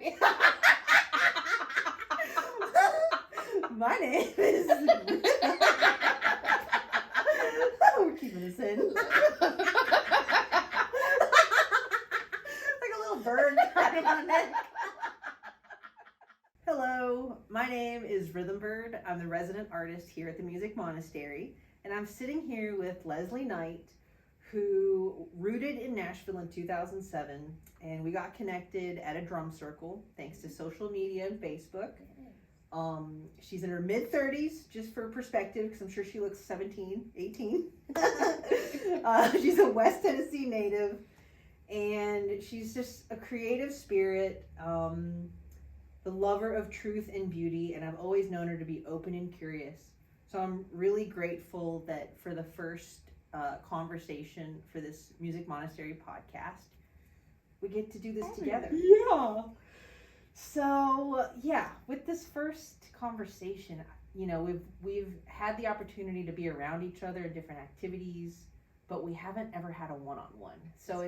Sorry. My name is... We're keeping this in. Like a little bird crying on neck. Hello, my name is Rhythm Bird. I'm the resident artist here at the Music Monastery, and I'm sitting here with Lezlie Knight, who rooted in Nashville in 2007, and we got connected at a drum circle thanks to social media and Facebook. She's in her mid-30s, just for perspective, because I'm sure she looks 17, 18. She's a West Tennessee native, and she's just a creative spirit, the lover of truth and beauty, and I've always known her to be open and curious. So I'm really grateful that for the first conversation for this Music Monastery podcast, we get to do this together. Yeah. So with this first conversation, we've had the opportunity to be around each other in different activities, but we haven't ever had a one-on-one. So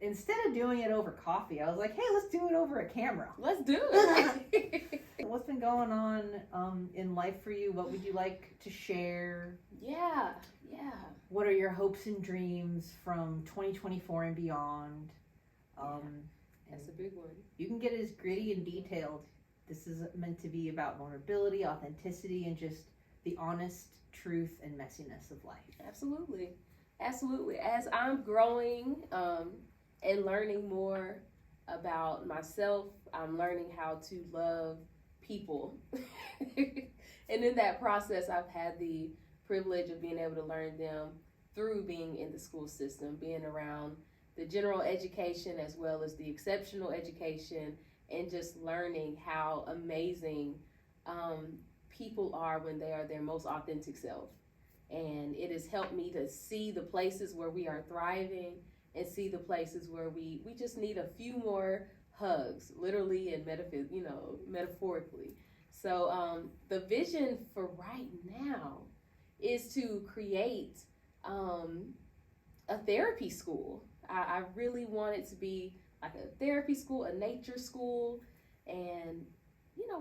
instead of doing it over coffee, I was like, hey, let's do it over a camera. Let's do it. What's been going on in life for you? What would you like to share? Yeah. What are your hopes and dreams from 2024 and beyond? That's a big one. You can get as gritty and detailed. This is meant to be about vulnerability, authenticity, and just the honest truth and messiness of life. Absolutely. As I'm growing and learning more about myself, I'm learning how to love people. And in that process, I've had the privilege of being able to learn them through being in the school system, being around the general education as well as the exceptional education, and just learning how amazing people are when they are their most authentic self. And it has helped me to see the places where we are thriving and see the places where we just need a few more hugs, literally and metaphorically. So the vision for right now is to create a therapy school. I really want it to be like a therapy school, a nature school, and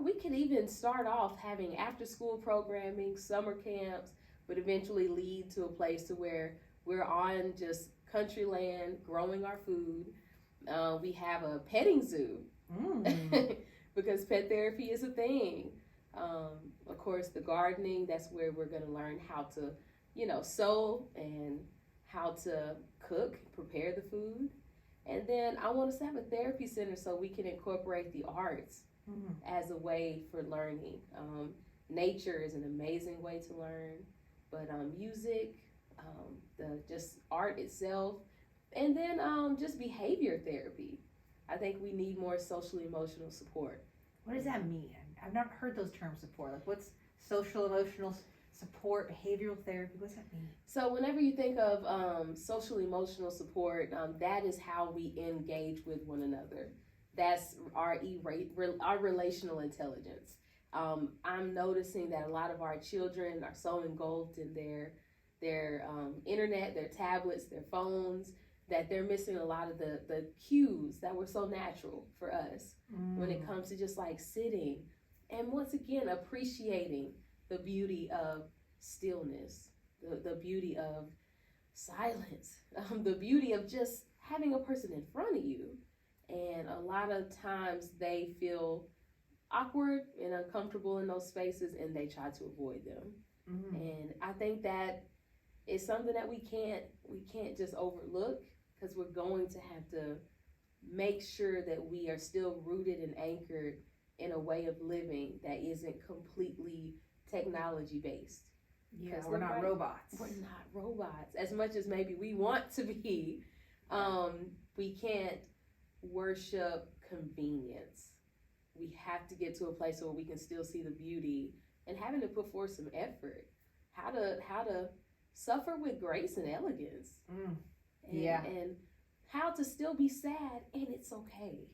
we could even start off having after school programming, summer camps, but eventually lead to a place to where we're on just country land, growing our food. We have a petting zoo because pet therapy is a thing. Of course, the gardening, that's where we're going to learn how to, sow and how to cook, prepare the food. And then I want us to have a therapy center so we can incorporate the arts as a way for learning. Nature is an amazing way to learn, but music, the just art itself, and then just behavior therapy. I think we need more social emotional support. What does that mean? I've not heard those terms before. Like, what's social emotional support, behavioral therapy? What's that mean? So whenever you think of social emotional support, that is how we engage with one another. That's our relational intelligence. I'm noticing that a lot of our children are so engulfed in their internet, their tablets, their phones, that they're missing a lot of the cues that were so natural for us when it comes to just like sitting and once again appreciating the beauty of stillness, the beauty of silence, the beauty of just having a person in front of you. And a lot of times they feel awkward and uncomfortable in those spaces and they try to avoid them. And I think that is something that we can't just overlook, because we're going to have to make sure that we are still rooted and anchored in a way of living that isn't completely technology based. Yeah, we're not robots. We're not robots. As much as maybe we want to be, we can't worship convenience. We have to get to a place where we can still see the beauty and having to put forth some effort. How to suffer with grace and elegance. And how to still be sad and it's okay.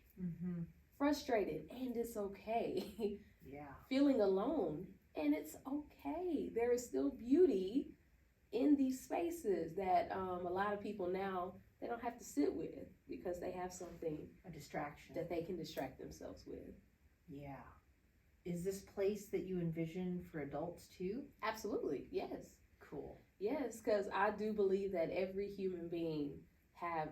Frustrated and it's okay. Feeling alone and it's okay. There is still beauty in these spaces that a lot of people now they don't have to sit with because they have something A distraction. that they can distract themselves with. Yeah. Is this place that you envision for adults too? Absolutely, yes. Cool. Yes, because I do believe that every human being have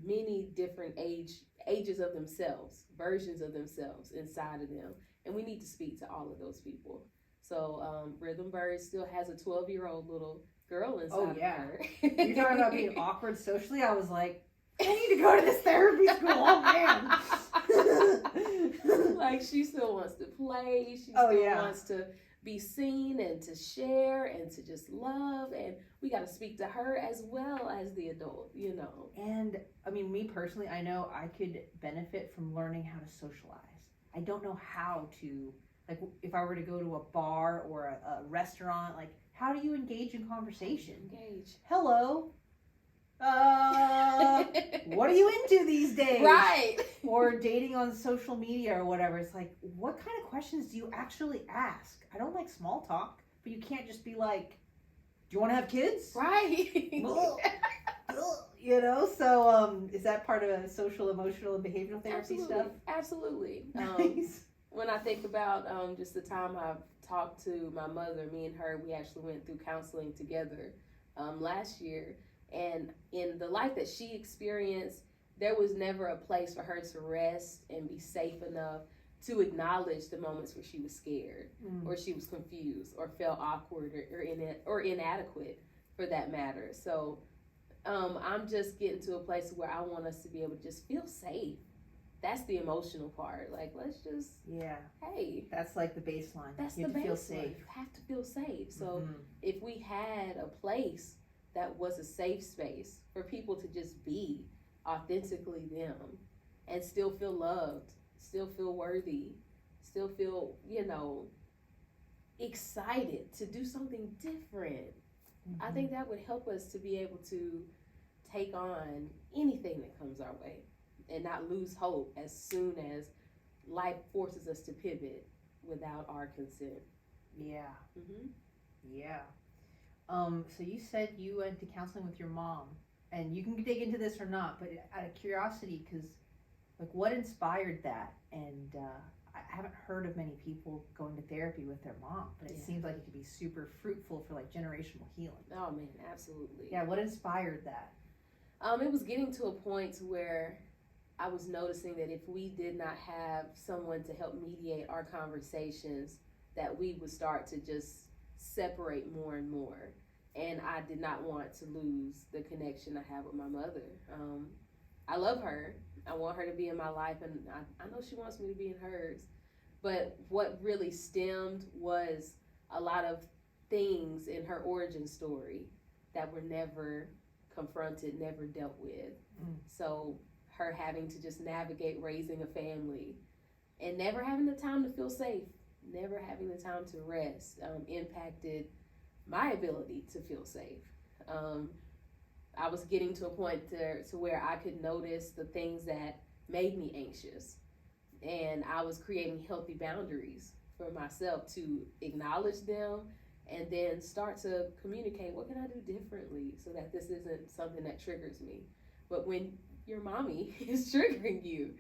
many different ages of themselves, versions of themselves inside of them, and we need to speak to all of those people. So Rhythm Bird still has a 12-year-old little girl inside of her. You're talking about being awkward socially. I was like, I need to go to this therapy school. Oh man. Like she still wants to play. She Oh, still yeah. wants to be seen and to share and to just love, and we got to speak to her as well as the adult, you know. And I mean, me personally, I know I could benefit from learning how to socialize. I don't know how to, like, if I were to go to a bar or a restaurant, like, how do you engage in conversation? Engage. Hello. What are you into these days? Right. Or dating on social media or whatever. It's like, what kind of questions do you actually ask? I don't like small talk, but you can't just be like, do you want to have kids? Right. You know, so is that part of social, emotional, and behavioral therapy Absolutely. stuff? Absolutely. Nice. When I think about just the time I've talked to my mother, me and her, we actually went through counseling together last year. And in the life that she experienced, there was never a place for her to rest and be safe enough to acknowledge the moments where she was scared or she was confused or felt awkward or inadequate for that matter. So I'm just getting to a place where I want us to be able to just feel safe. That's the emotional part. Like, let's just, hey. That's like the baseline. That's you the have to baseline. feel safe. You have to feel safe. So if we had a place that was a safe space for people to just be authentically them and still feel loved, still feel worthy, still feel, you know, excited to do something different. I think that would help us to be able to take on anything that comes our way and not lose hope as soon as life forces us to pivot without our consent. Yeah. Mm-hmm. Yeah. So you said you went to counseling with your mom, and you can dig into this or not, but out of curiosity, because like what inspired that? And I haven't heard of many people going to therapy with their mom, but it seems like it could be super fruitful for like generational healing. Oh man, absolutely. Yeah, what inspired that? It was getting to a point where I was noticing that if we did not have someone to help mediate our conversations, that we would start to just separate more and more. And I did not want to lose the connection I have with my mother. I love her. I want her to be in my life, and I know she wants me to be in hers. But what really stemmed was a lot of things in her origin story that were never confronted, never dealt with. So her having to just navigate raising a family and never having the time to feel safe, never having the time to rest, impacted my ability to feel safe. I was getting to a point to where I could notice the things that made me anxious, and I was creating healthy boundaries for myself to acknowledge them and then start to communicate, what can I do differently so that this isn't something that triggers me. But when your mommy is triggering you,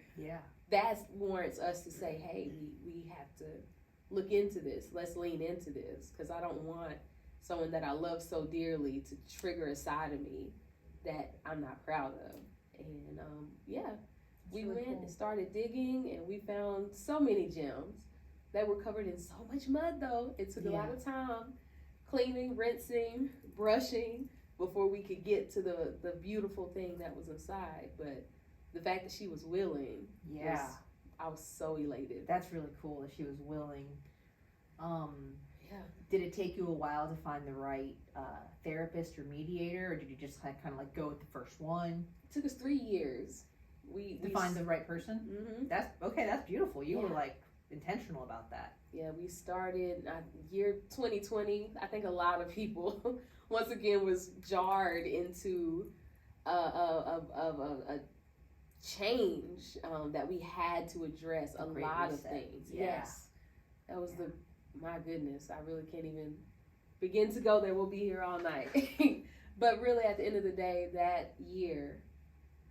that warrants us to say, hey, we have to look into this. Let's lean into this, because I don't want someone that I love so dearly to trigger a side of me that I'm not proud of. And we really went cool. and started digging, and we found so many gems that were covered in so much mud, though. It took a lot of time, cleaning, rinsing, brushing, before we could get to the beautiful thing that was inside. But the fact that she was willing, I was so elated. That's really cool that she was willing. Did it take you a while to find the right therapist or mediator, or did you just kind of like go with the first one? It took us 3 years. We find the right person? Mm-hmm. That's beautiful. You were like intentional about that. Yeah, we started year 2020. I think a lot of people, once again, was jarred into a change that we had to address a lot of things. Yes, that was my goodness. I really can't even begin to go there. We'll be here all night. But really, at the end of the day, that year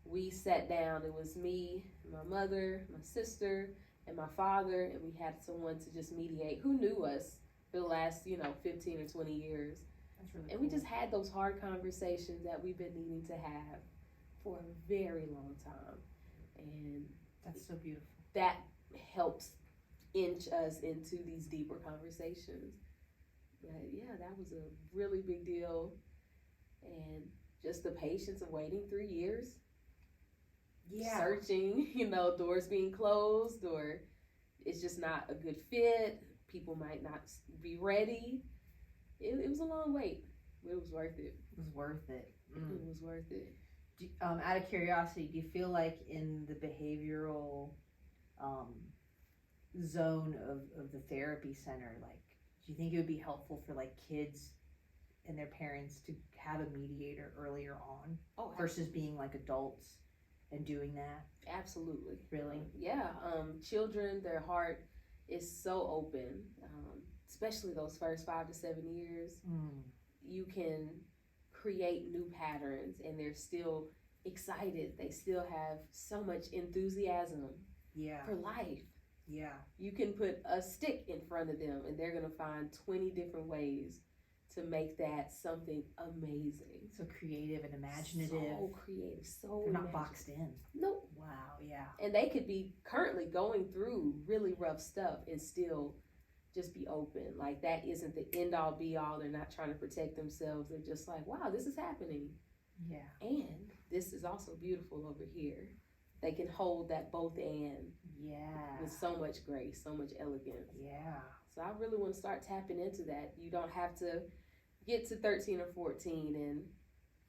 we sat down. It was me, my mother, my sister, and my father, and we had someone to just mediate who knew us for the last, 15 or 20 years. That's really And cool. we just had those hard conversations that we've been needing to have for a very long time. And that's so beautiful. That helps inch us into these deeper conversations. But yeah, that was a really big deal. And just the patience of waiting 3 years. Yeah. Searching, doors being closed, or it's just not a good fit. People might not be ready. It was a long wait, but it was worth it. It was worth it. It was worth it. Out of curiosity, do you feel like in the behavioral zone of the therapy center, like, do you think it would be helpful for like kids and their parents to have a mediator earlier on versus being like adults and doing that? Absolutely. Really? Yeah. Children, their heart is so open, especially those first 5 to 7 years. You can create new patterns, and they're still excited. They still have so much enthusiasm for life. Yeah. You can put a stick in front of them, and they're going to find 20 different ways to make that something amazing. So creative and imaginative. So creative. So they're not boxed in. Nope. Wow. Yeah. And they could be currently going through really rough stuff and still just be open. Like, that isn't the end all be all. They're not trying to protect themselves. They're just like, wow, this is happening. Yeah. And this is also beautiful over here. They can hold that both and. Yeah. With so much grace, so much elegance. Yeah. So I really want to start tapping into that. You don't have to get to 13 or 14 and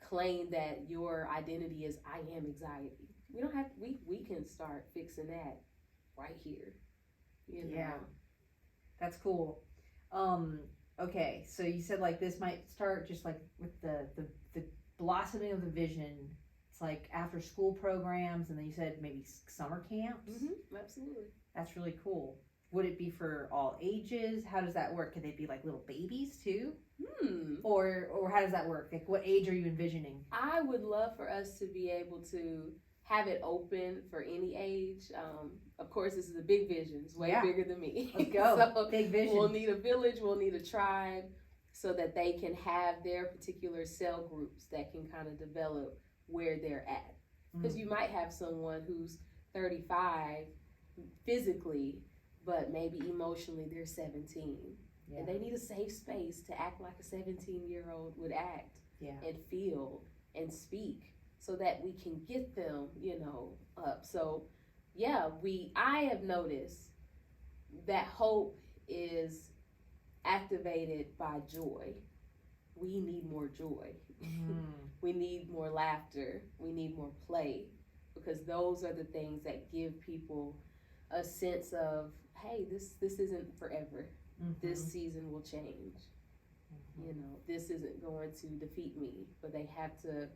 claim that your identity is I am anxiety. We don't have we can start fixing that right here. Yeah. That's cool. Okay, so you said like this might start just like with the blossoming of the vision. It's like after school programs, and then you said maybe summer camps. Mm-hmm, absolutely. That's really cool. Would it be for all ages? How does that work? Could they be like little babies too? Or how does that work? Like, what age are you envisioning? I would love for us to be able to have it open for any age. Of course, this is a big vision. It's way bigger than me. Let's go. So big vision. We'll need a village. We'll need a tribe, so that they can have their particular cell groups that can kind of develop where they're at. Because you might have someone who's 35 physically, but maybe emotionally they're 17. Yeah. And they need a safe space to act like a 17-year-old would act and feel and speak, so that we can get them, up. So, I have noticed that hope is activated by joy. We need more joy. We need more laughter. We need more play, because those are the things that give people a sense of, hey, this isn't forever. This season will change. This isn't going to defeat me, but they have to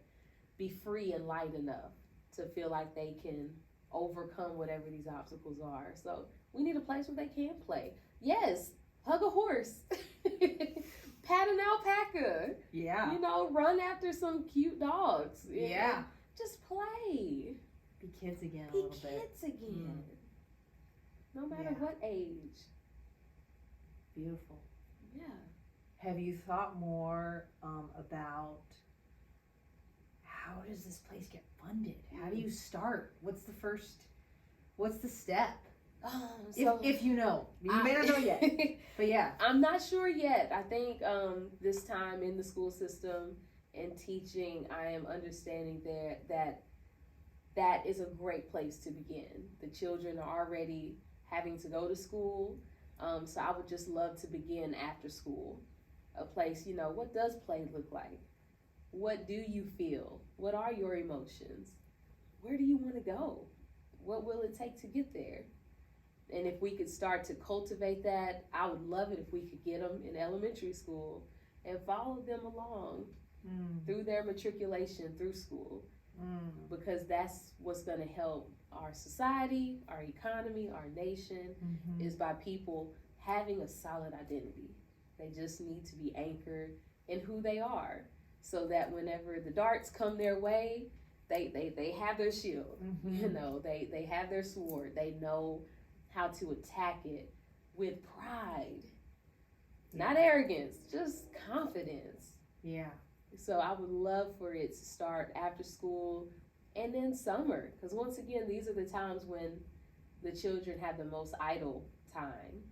be free and light enough to feel like they can overcome whatever these obstacles are. So we need a place where they can play. Yes, hug a horse, pat an alpaca. Yeah. Run after some cute dogs. Yeah. Just play. Be kids again a little bit. Be kids again. No matter what age. Beautiful. Yeah. Have you thought more about how does this place get funded? How do you start? What's the step? If you know. You may not know yet. But yeah. I'm not sure yet. I think this time in the school system and teaching, I am understanding that is a great place to begin. The children are already having to go to school. So I would just love to begin after school. A place, what does play look like? What do you feel? What are your emotions? Where do you want to go? What will it take to get there? And if we could start to cultivate that, I would love it if we could get them in elementary school and follow them along through their matriculation through school. Because that's what's going to help our society, our economy, our nation, is by people having a solid identity. They just need to be anchored in who they are, so that whenever the darts come their way, they have their shield. Mm-hmm. You know, they have their sword. They know how to attack it with pride, not arrogance, just confidence. Yeah. So I would love for it to start after school and then summer, because once again, these are the times when the children have the most idle time,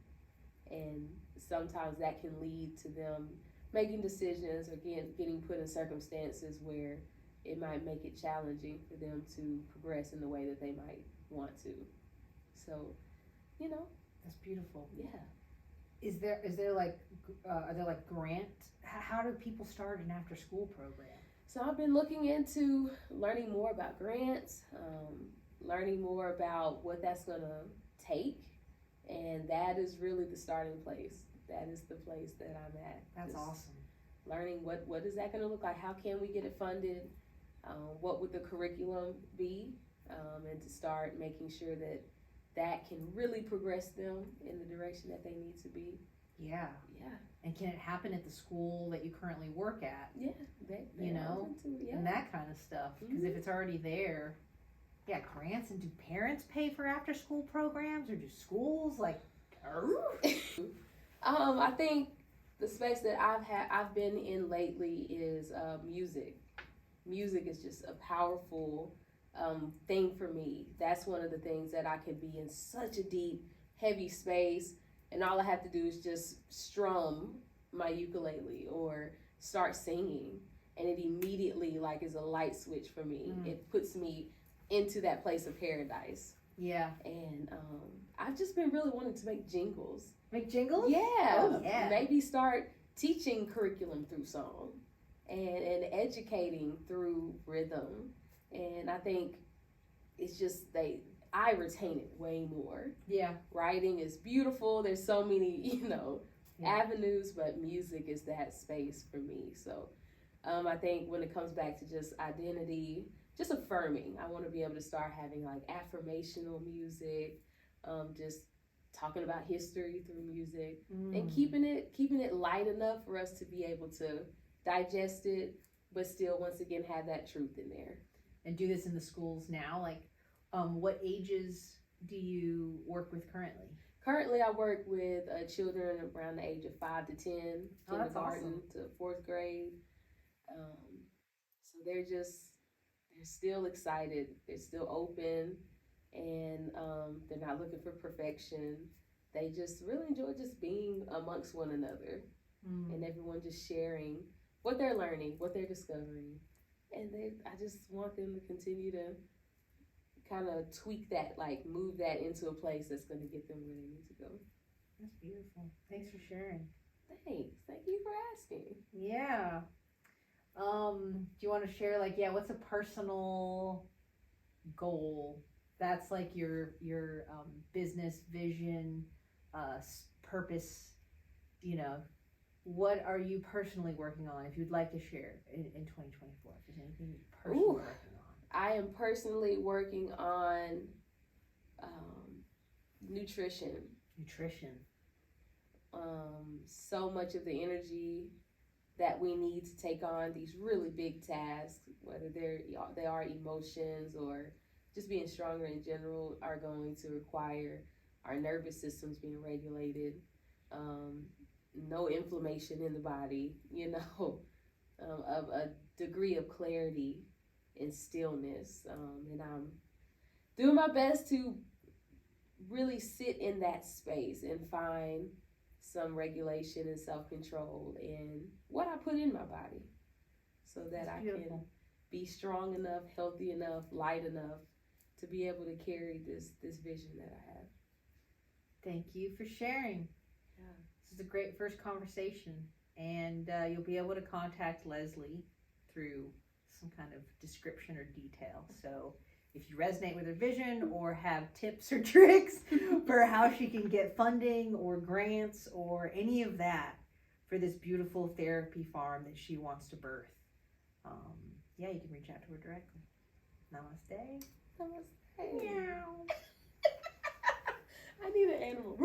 and sometimes that can lead to them making decisions or getting put in circumstances where it might make it challenging for them to progress in the way that they might want to. So, you know, That's beautiful. yeah. Is there like are there like grants? How do people start an after school program? So I've been looking into learning more about grants, learning more about what that's going to take, and that is really the starting place. That is the place that I'm at. That's Just awesome. Learning what is that going to look like? How can we get it funded? What would the curriculum be? And to start making sure that that can really progress them in the direction that they need to be. Yeah. Yeah. And can it happen at the school that you currently work at? Yeah. They You know, yeah. and that kind of stuff. Because if it's already there, yeah, grants. And do parents pay for after school programs, or do schools like? I think the space that I've been in lately is music. Music is just a powerful thing for me. That's one of the things that I can be in such a deep, heavy space, and all I have to do is just strum my ukulele or start singing, and it immediately like is a light switch for me. It puts me into that place of paradise. Yeah. And I've just been really wanting to make jingles. Make jingles? Yeah. Oh, yeah. Maybe start teaching curriculum through song and educating through rhythm. And I think it's just I retain it way more. Yeah. Writing is beautiful. There's so many, avenues, but music is that space for me. So I think when it comes back to just identity, just affirming, I want to be able to start having like affirmational music, just talking about history through music, and keeping it light enough for us to be able to digest it, but still once again have that truth in there. And do this in the schools now? Like, what ages do you work with currently? Currently, I work with children around the age of 5 to 10, that's awesome. to 4th grade. So they're still excited. They're still open, and they're not looking for perfection. They just really enjoy just being amongst one another, and everyone just sharing what they're learning, what they're discovering. And I just want them to continue to kind of tweak that, like move that into a place that's going to get them where they need to go. That's beautiful. Thanks for sharing. Thanks. Thank you for asking. Yeah. Do you want to share what's a personal goal that's like your business vision, purpose, what are you personally working on, if you'd like to share in 2024, if there's anything you're personally working on? I am personally working on nutrition. So much of the energy that we need to take on these really big tasks, whether they are emotions or just being stronger in general, are going to require our nervous systems being regulated, no inflammation in the body, of a degree of clarity and stillness. And I'm doing my best to really sit in that space and find some regulation and self-control in what I put in my body, so that I can be strong enough, healthy enough, light enough to be able to carry this vision that I have. Thank you for sharing. Yeah. This is a great first conversation, and you'll be able to contact Lezlie through some kind of description or detail. So if you resonate with her vision or have tips or tricks for how she can get funding or grants or any of that for this beautiful therapy farm that she wants to birth, you can reach out to her directly. Namaste. Namaste. Meow. I need an animal.